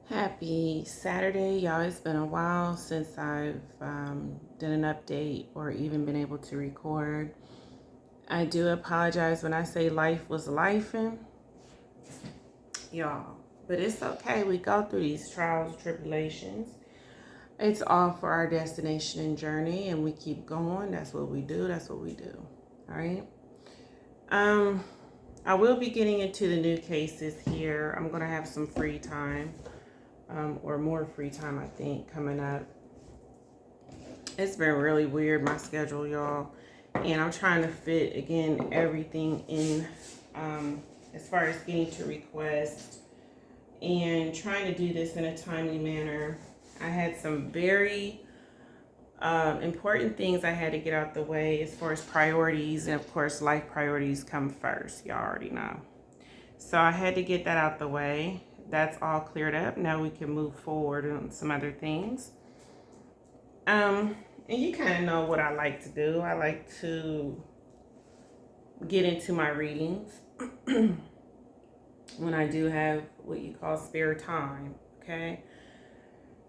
Happy Saturday, y'all. It's been a while since I've done an update or even been able to record. I do apologize when I say life was lifing, y'all. But it's okay. We go through these trials, tribulations. It's all for our destination and journey, and we keep going. That's what we do. That's what we do. All right. Um, I will be getting into the new cases here. I'm gonna have some free time. Or more free time, I think, coming up. It's been really weird, my schedule, y'all. And I'm trying to fit, again, everything in as far as getting to request and trying to do this in a timely manner. I had some very important things I had to get out the way as far as priorities. And of course, life priorities come first. Y'all already know. So I had to get that out the way. That's all cleared up. Now we can move forward on some other things. Um, and you kind of know what I like to do. I like to get into my readings when I do have what you call spare time. Okay.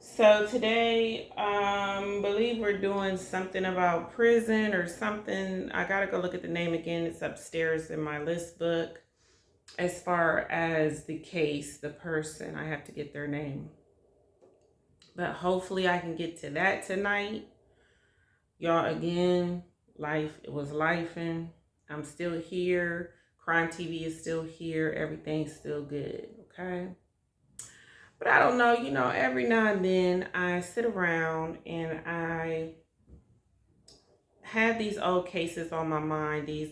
So today, believe we're doing something about prison or something. I gotta go look at the name again. It's upstairs in my list book. As far as the case, the person, I have to get their name. But hopefully I can get to that tonight. Y'all, again, life, it was lifing. I'm still here. Crime TV is still here. Everything's still good, okay? But I don't know, every now and then I sit around and I have these old cases on my mind, these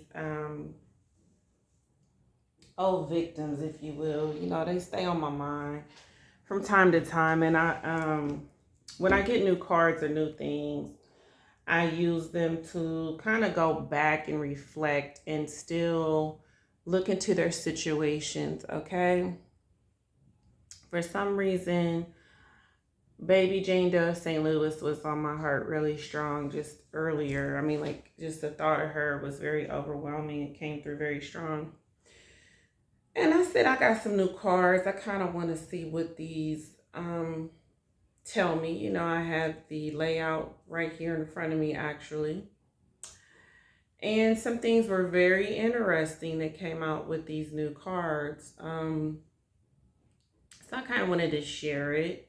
old victims, if you will. They stay on my mind from time to time. And when I get new cards or new things, I use them to kind of go back and reflect and still look into their situations, okay? For some reason, Baby Jane Doe of St. Louis was on my heart really strong just earlier. I mean, just the thought of her was very overwhelming. It came through very strong. And I said, I got some new cards. I kind of want to see what these tell me. I have the layout right here in front of me, actually. And some things were very interesting that came out with these new cards. So I kind of wanted to share it.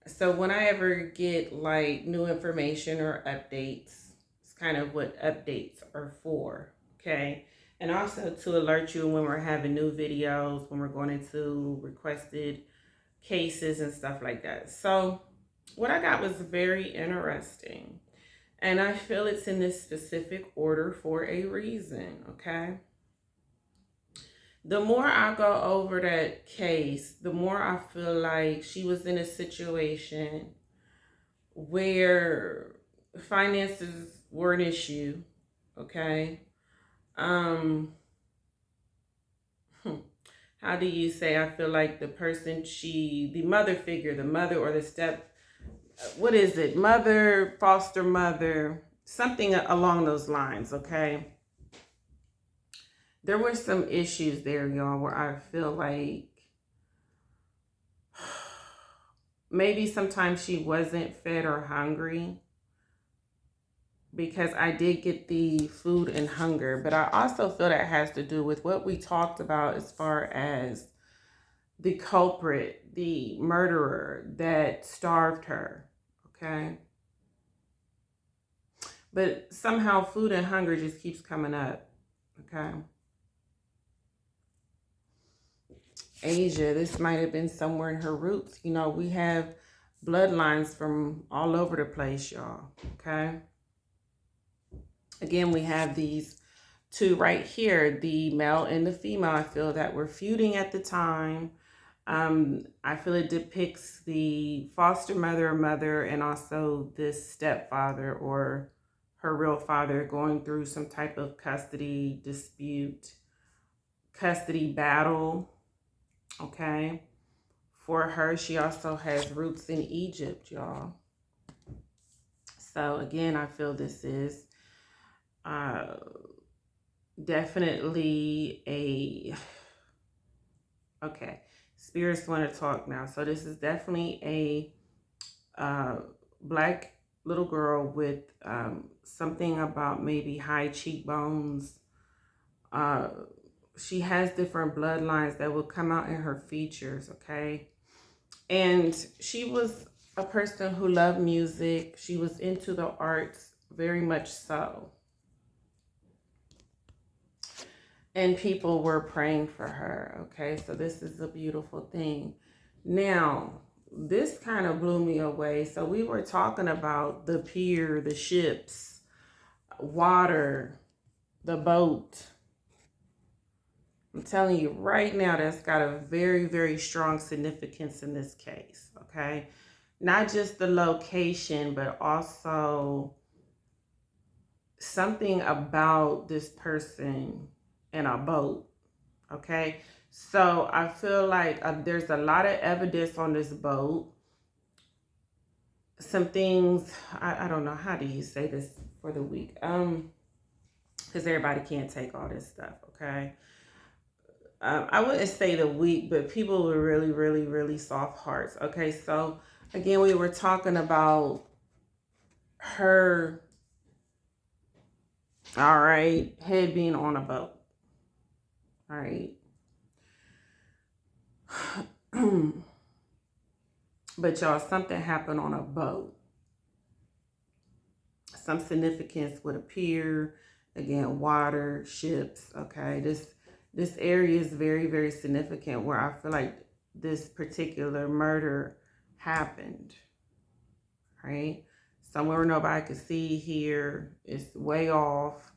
So when I ever get new information or updates, it's kind of what updates are for, okay? And also to alert you when we're having new videos, when we're going into requested cases and stuff like that. So what I got was very interesting. And I feel it's in this specific order for a reason, okay? The more I go over that case, the more I feel like she was in a situation where finances were an issue, okay? Um, how do you say? I feel like the person the mother figure, the mother or the what is it? Mother, foster mother, something along those lines, okay? There were some issues there, y'all, where I feel like maybe sometimes she wasn't fed or hungry, because I did get the food and hunger, but I also feel that has to do with what we talked about as far as the culprit, the murderer that starved her, okay? But somehow food and hunger just keeps coming up, okay? Asia, this might have been somewhere in her roots. We have bloodlines from all over the place, y'all, okay? Again, we have these two right here, the male and the female. I feel that were feuding at the time. I feel it depicts the foster mother, and also this stepfather or her real father going through some type of custody dispute, custody battle, okay? For her, she also has roots in Egypt, y'all. So again, I feel this is definitely okay. Spirits want to talk now. So this is definitely a black little girl with something about maybe high cheekbones. Uh, she has different bloodlines that will come out in her features, okay? And she was a person who loved music. She was into the arts, very much so. And people were praying for her, okay? So this is a beautiful thing. Now, this kind of blew me away. So we were talking about the pier, the ships, water, the boat. I'm telling you right now, that's got a very, very strong significance in this case, okay? Not just the location, but also something about this person in a boat, okay? So I feel like there's a lot of evidence on this boat. Some things, I don't know, how do you say this for the week? Because everybody can't take all this stuff, okay? I wouldn't say the weak, but people with really, really, really soft hearts. Okay, so again, we were talking about her, all right, head being on a boat. All right. But y'all, something happened on a boat. Some significance would appear. Again, water, ships, okay? This area is very, very significant where I feel like this particular murder happened, right? Somewhere where nobody could see here. It's way off.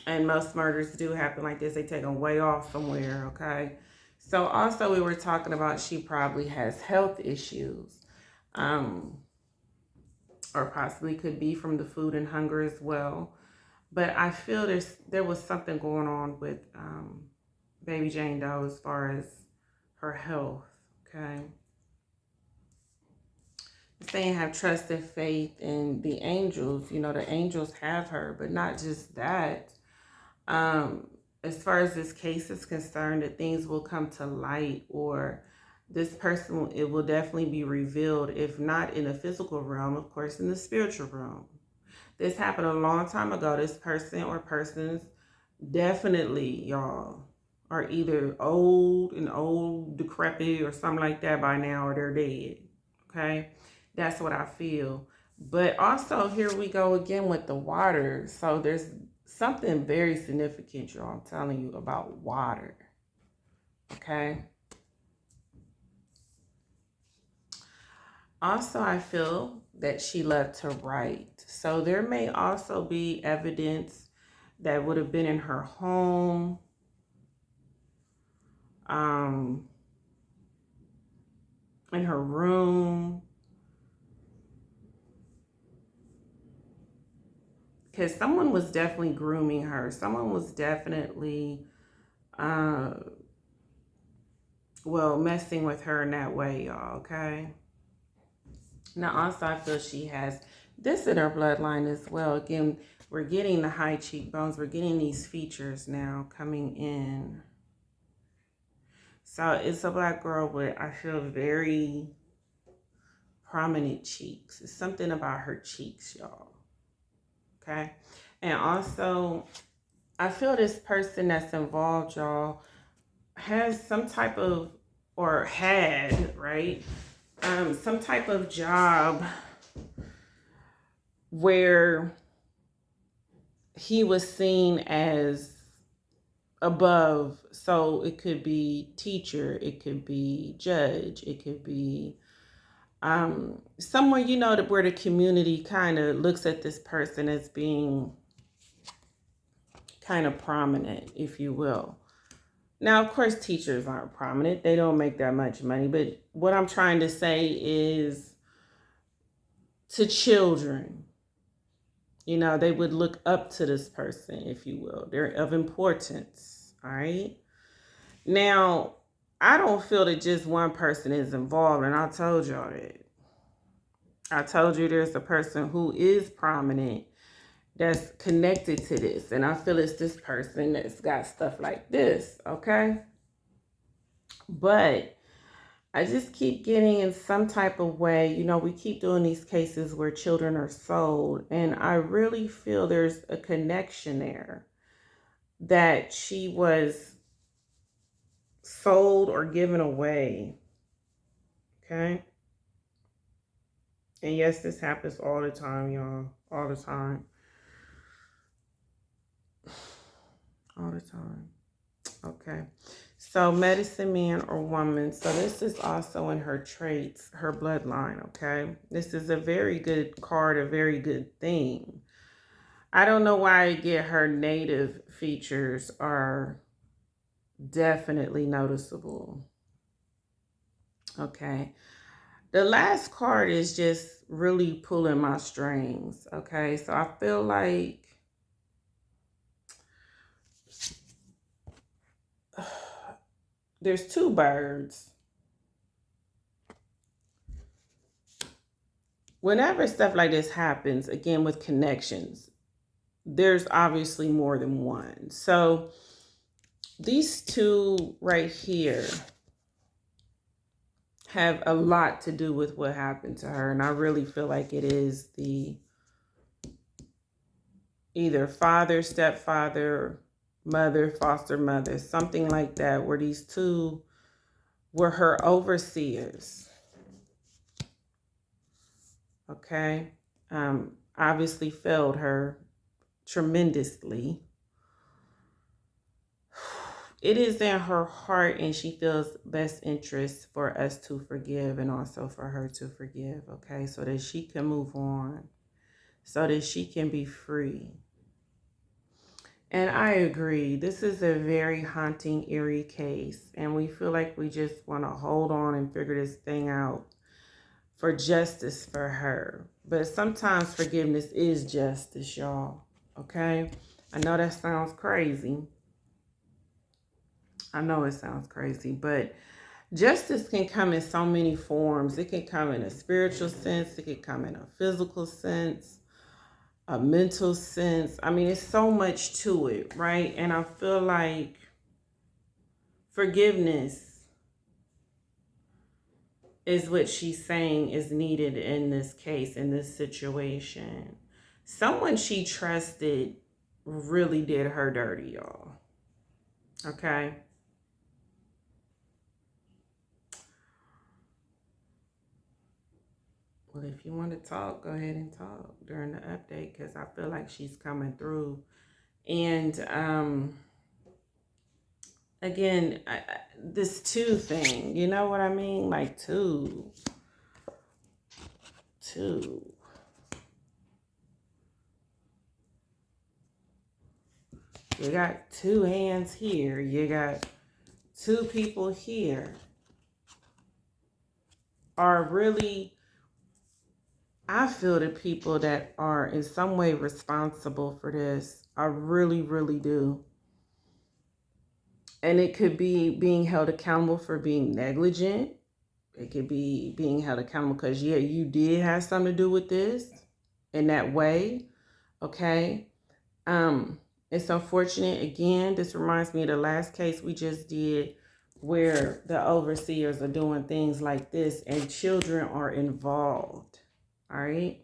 And most murders do happen like this. They take them way off somewhere, okay? So also we were talking about she probably has health issues. Or possibly could be from the food and hunger as well. But I feel there was something going on with Baby Jane Doe as far as her health, okay? Saying have trust and faith in the angels. You know, the angels have her, but not just that. As far as this case is concerned, that things will come to light, or this person, it will definitely be revealed, if not in the physical realm, of course, in the spiritual realm. This happened a long time ago. This person or persons definitely, y'all, are either old, decrepit, or something like that by now, or they're dead, okay? That's what I feel. But also, here we go again with the water. So there's something very significant, y'all, I'm telling you, about water, okay? Also, I feel that she loved to write. So there may also be evidence that would have been in her home, in her room, because someone was definitely grooming her. Someone was definitely, messing with her in that way, y'all, okay? Now, also, I feel she has this in her bloodline as well. Again, we're getting the high cheekbones. We're getting these features now coming in. So it's a black girl with, I feel, very prominent cheeks. It's something about her cheeks, y'all. Okay? And also, I feel this person that's involved, y'all, has some type of, or had, right? Some type of job where he was seen as above. So it could be teacher, it could be judge, it could be somewhere, you know, where the community kind of looks at this person as being kind of prominent, if you will. Now, of course, teachers aren't prominent. They don't make that much money. But what I'm trying to say is, to children, you know, they would look up to this person, if you will. They're of importance, all right? Now, I don't feel that just one person is involved, and I told y'all that. I told you there's a person who is prominent that's connected to this, and I feel it's this person that's got stuff like this, okay? But I just keep getting in some type of way, we keep doing these cases where children are sold, and I really feel there's a connection there that she was sold or given away. Okay. And yes, this happens all the time, y'all. All the time. All the time. Okay. So medicine man or woman. So this is also in her traits, her bloodline. Okay. This is a very good card, a very good thing. I don't know why I get her native features are definitely noticeable. Okay. The last card is just really pulling my strings. Okay. So I feel like there's two birds. Whenever stuff like this happens, again with connections, there's obviously more than one. So these two right here have a lot to do with what happened to her. And I really feel like it is the either father, stepfather, mother, foster mother, something like that, where these two were her overseers. Okay. Obviously failed her tremendously. It is in her heart, and she feels best interest for us to forgive and also for her to forgive, okay? So that she can move on, so that she can be free. And I agree. This is a very haunting, eerie case, and we feel like we just want to hold on and figure this thing out for justice for her. But sometimes forgiveness is justice, y'all, okay? I know that sounds crazy. I know it sounds crazy, but justice can come in so many forms. It can come in a spiritual sense, it can come in a physical sense, a mental sense. I mean, it's so much to it, right? And I feel like forgiveness is what she's saying is needed in this case, in this situation. Someone she trusted really did her dirty, y'all. Okay? Well, if you want to talk, go ahead and talk during the update because I feel like she's coming through. And again, this two thing, you know what I mean? Like two. You got two hands here. You got two people here. Are really, I feel the people that are in some way responsible for this. I really, really do. And it could be being held accountable for being negligent. It could be being held accountable because, yeah, you did have something to do with this in that way. Okay. It's unfortunate. Again, this reminds me of the last case we just did where the overseers are doing things like this and children are involved. All right.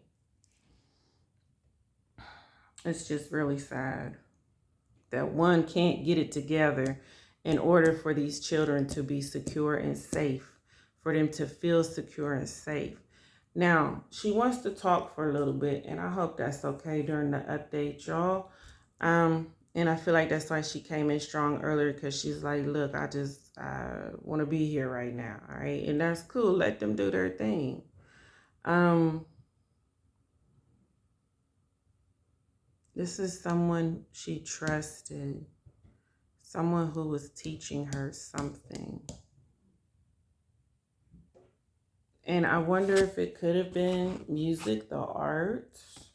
It's just really sad that one can't get it together in order for these children to be secure and safe, for them to feel secure and safe. Now, she wants to talk for a little bit, and I hope that's okay during the update, y'all. And I feel like that's why she came in strong earlier, because she's like, look, I just want to be here right now, all right? And that's cool. Let them do their thing. This is someone she trusted, someone who was teaching her something. And I wonder if it could have been music, the arts,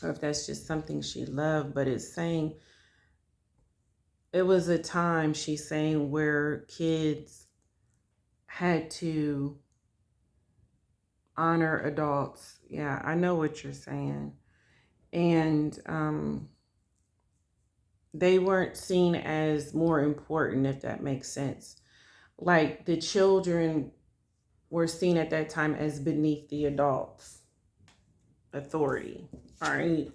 or if that's just something she loved. But it's saying it was a time, she's saying, where kids had to honor adults. Yeah, I know what you're saying. And they weren't seen as more important, if that makes sense. Like the children were seen at that time as beneath the adults' authority. All right.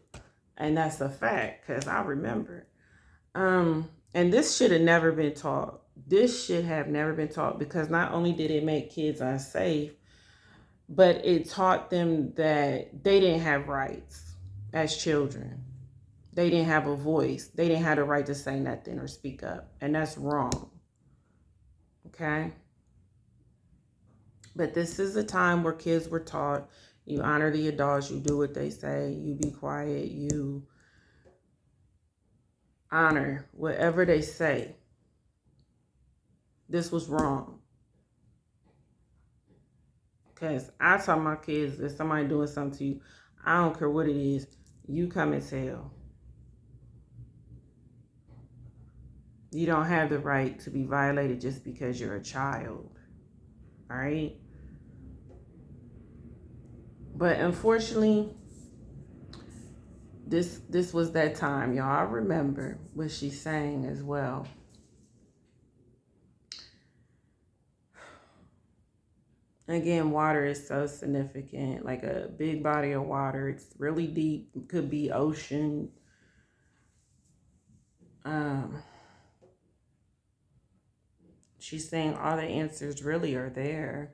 And that's a fact because I remember. And this should have never been taught. This should have never been taught because not only did it make kids unsafe, but it taught them that they didn't have rights as children. They didn't have a voice. They didn't have the right to say nothing or speak up. And that's wrong. Okay? But this is a time where kids were taught you honor the adults, you do what they say, you be quiet, you honor whatever they say. This was wrong. Because I tell my kids, if somebody doing something to you, I don't care what it is, you come and tell. You don't have the right to be violated just because you're a child. All right? But unfortunately, this was that time, y'all. I remember what she's saying as well. Again, water is so significant, like a big body of water. It's really deep. It could be ocean. She's saying all the answers really are there.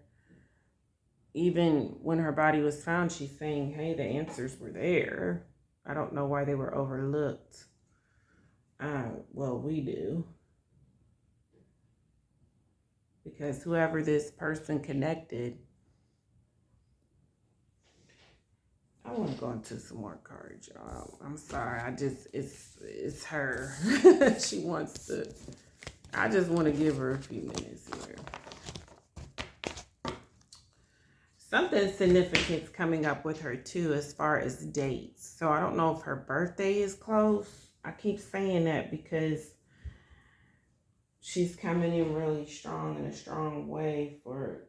Even when her body was found, she's saying, hey, the answers were there. I don't know why they were overlooked. Well, we do. Because whoever this person connected, I want to go into some more cards, y'all. I'm sorry. It's her. She wants to. I just want to give her a few minutes here. Something significant's coming up with her too as far as dates. So I don't know if her birthday is close. I keep saying that because she's coming in really strong in a strong way for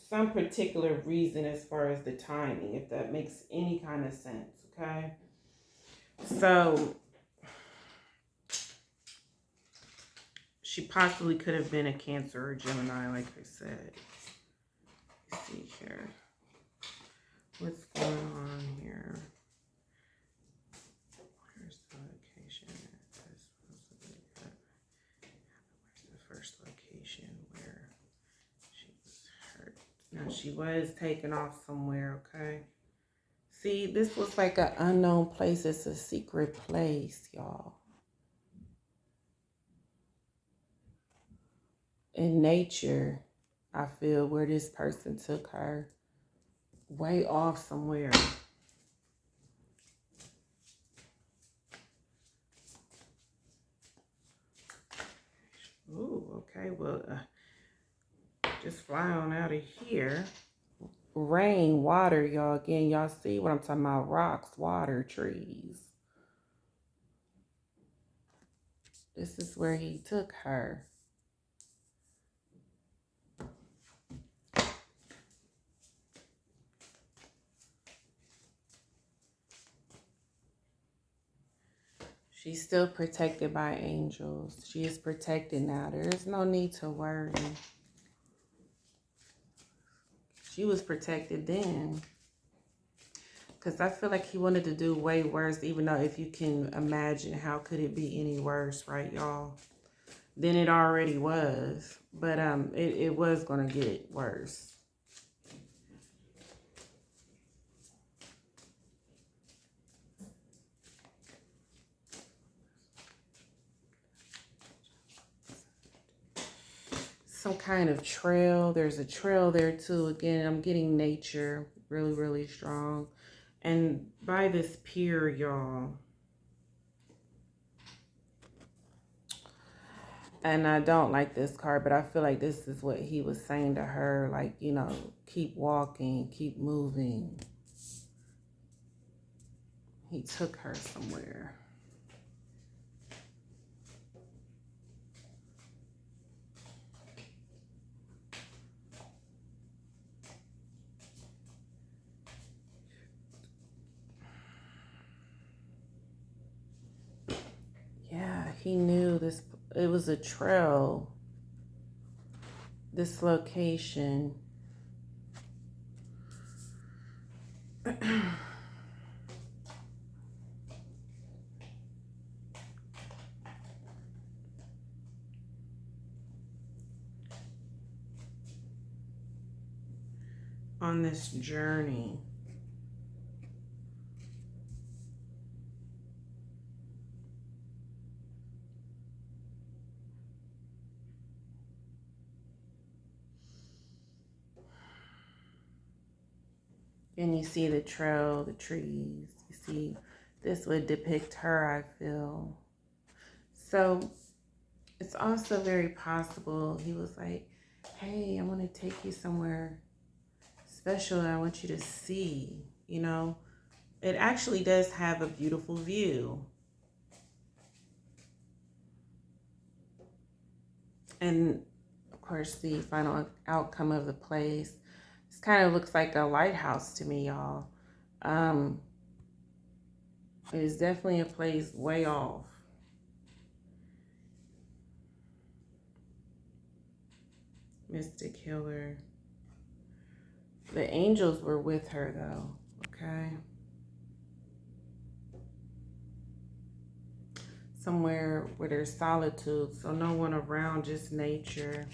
some particular reason as far as the timing, if that makes any kind of sense, okay? So she possibly could have been a Cancer or Gemini, like I said. Let's see here. What's going on here? Where's the location? Where's the first location where she was hurt? Now, she was taken off somewhere, okay? See, this was like an unknown place. It's a secret place, y'all. In nature, I feel where this person took her way off somewhere. Ooh, okay, well, just fly on out of here. Rain, water, y'all. Again, y'all see what I'm talking about. Rocks, water, trees. This is where he took her. She's still protected by angels. She is protected now. There is no need to worry. She was protected then. Because I feel like he wanted to do way worse, even though if you can imagine how could it be any worse, right, y'all? Than it already was. But it was going to get worse. Some kind of trail. There's a trail there too. Again, I'm getting nature really, really strong. And by this pier, y'all. And I don't like this card, but I feel like this is what he was saying to her. Like, you know, keep walking, keep moving. He took her somewhere. he knew this. It was a trail. This location. On this journey. And you see the trail, the trees. You see, this would depict her, I feel. So it's also very possible he was like, hey, I want to take you somewhere special that I want you to see. You know, it actually does have a beautiful view. And of course, the final outcome of the place, this kind of looks like a lighthouse to me, y'all. It is definitely a place way off. Mystic healer. The angels were with her though, okay? Somewhere where there's solitude, so no one around, just nature.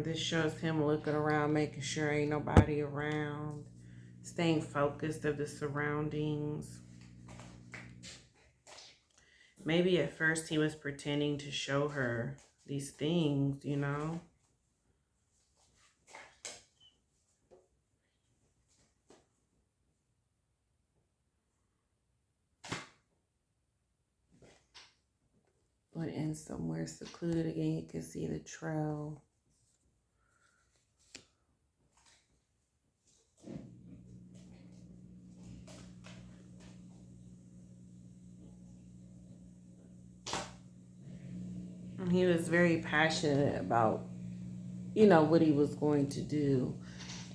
This shows him looking around, making sure ain't nobody around, staying focused of the surroundings. Maybe at first he was pretending to show her these things, you know? But in somewhere secluded, again, you can see the trail. And he was very passionate about, you know, what he was going to do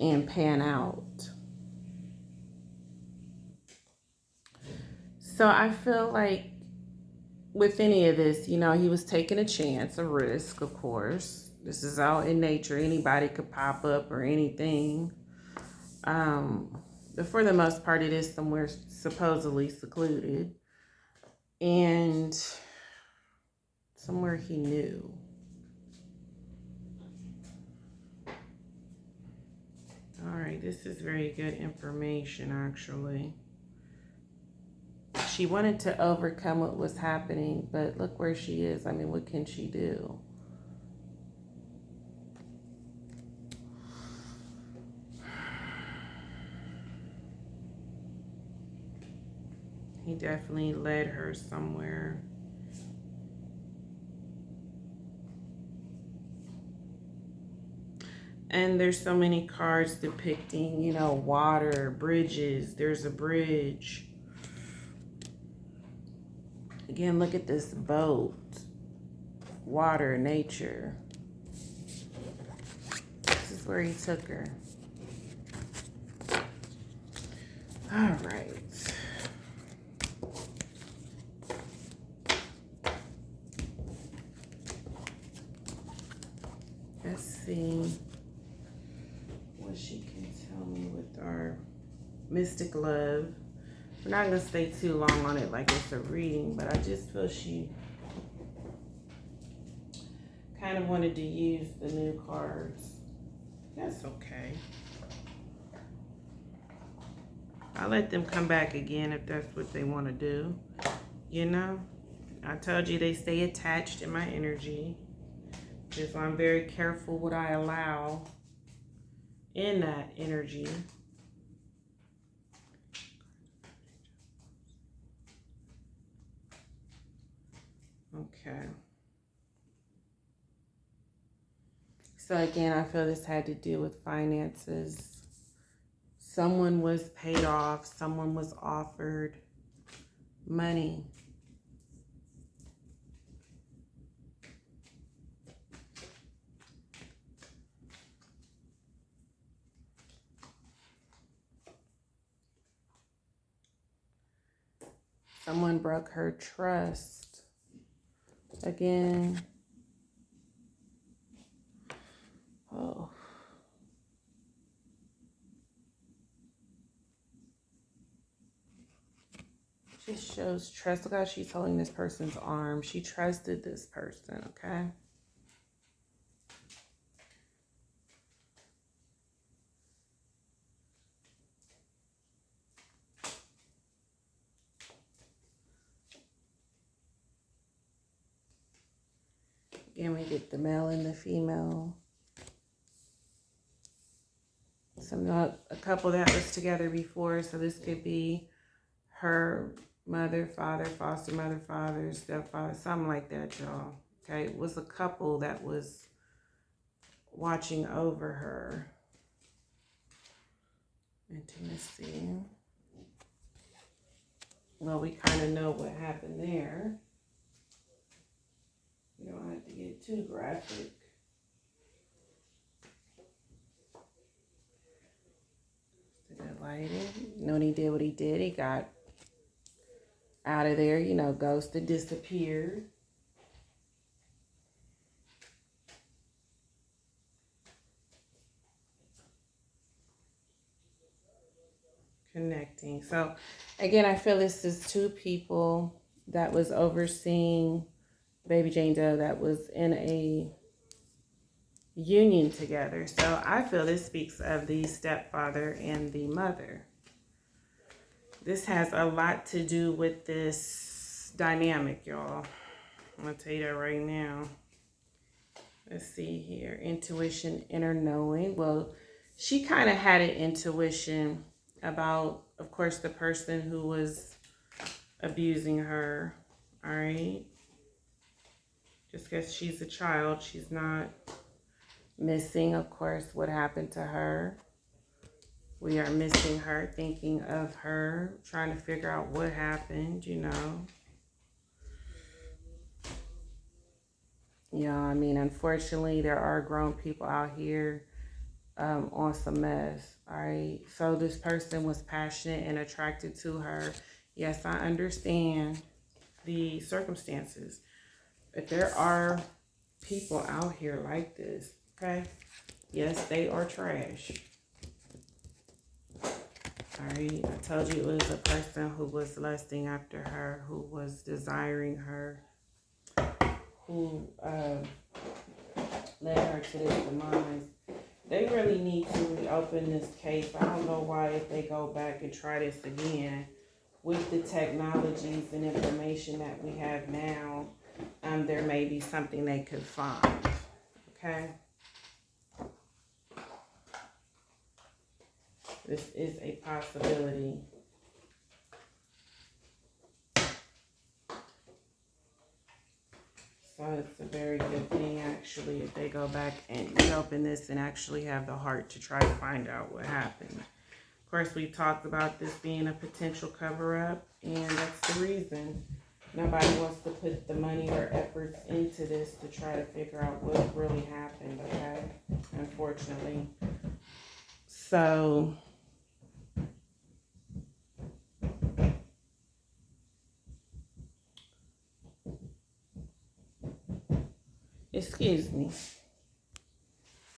and pan out. So I feel like with any of this, you know, he was taking a chance, a risk, of course. This is out in nature. Anybody could pop up or anything. But for the most part, it is somewhere supposedly secluded. And somewhere he knew. All right, this is very good information, actually. She wanted to overcome what was happening, but look where she is. I mean, what can she do? He definitely led her somewhere. And there's so many cards depicting, you know, water, bridges. There's a bridge. Again, look at this boat. Water, nature. This is where he took her. All right. Let's see what she can tell me with our mystic love. We're not going to stay too long on it like it's a reading, but I just feel she kind of wanted to use the new cards. That's okay. I'll let them come back again if that's what they want to do. You know, I told you they stay attached in my energy. Just so I'm very careful what I allow in that energy. Okay. So again, I feel this had to do with finances. Someone was paid off. Someone was offered money. Someone broke her trust. again. Oh. Just shows trust. Look how she's holding this person's arm. She trusted this person, okay? Again, we get the male and the female. A couple that was together before, so this could be her mother, father, foster mother, father, stepfather, something like that, y'all. Okay, it was a couple that was watching over her. Intimacy. Well, we kind of know what happened there. We don't have to get too graphic. Delighted. You know, when he did what he did, he got out of there, you know, ghosted, disappeared. Connecting. So again, I feel this is two people that was overseeing Baby Jane Doe that was in a union together. So I feel this speaks of the stepfather and the mother. This has a lot to do with this dynamic, y'all. I'm going to tell you that right now. Let's see here. Intuition, inner knowing. Well, she kind of had an intuition about, of course, the person who was abusing her. All right. Just because she's a child, she's not missing, of course, what happened to her. We are missing her, thinking of her, trying to figure out what happened, you know. Yeah, I mean, unfortunately, there are grown people out here on some mess, all right? So this person was passionate and attracted to her. Yes, I understand the circumstances, but there are people out here like this, okay? Yes, they are trash. All right, I told you it was a person who was lusting after her, who was desiring her, who led her to this demise. They really need to reopen this case. I don't know why if they go back and try this again with the technologies and information that we have now, there may be something they could find, okay? This is a possibility. So it's a very good thing, actually, if they go back and reopen this and actually have the heart to try to find out what happened. Of course, we talked about this being a potential cover-up, and that's the reason. Nobody wants to put the money or efforts into this to try to figure out what really happened, okay? Unfortunately. So excuse me.